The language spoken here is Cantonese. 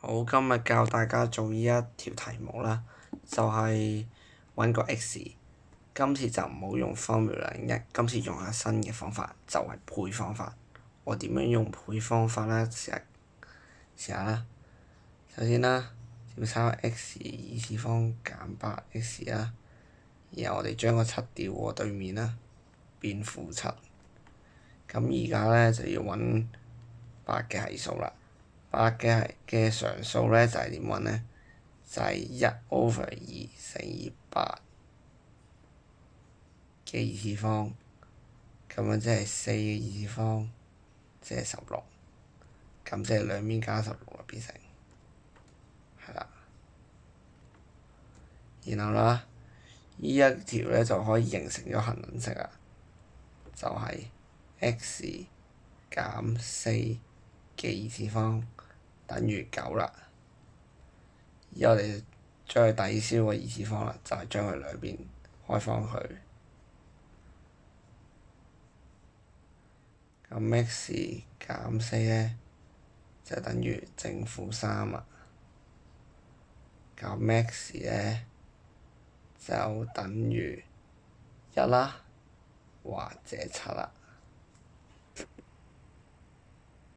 好，今日教大家做呢一條題目啦，就係揾個 x。今次就唔好用 formula1，今次用下新嘅方法，就係配方法。我點樣用配方法咧？試下啦。首先啦，要抄 x 二次方減 8x 啦，然後我哋將個7調過對面啦，變-7。咁而家咧就要揾8嘅係數啦。8嘅常數咧就係點揾咧？就係1/2乘以8嘅二次方，咁樣即係4嘅二次方，即係16。咁即係兩邊加16啦，變成係啦。然後啦，呢一條咧就可以形成咗恒等式啦，就係 x 減4嘅二次方等於9啦。而我哋將佢抵消個二次方啦，就係將佢兩邊開方佢。咁 x 減4咧就等於正負3啦。咁 x 咧就等於1啦，或者7啦。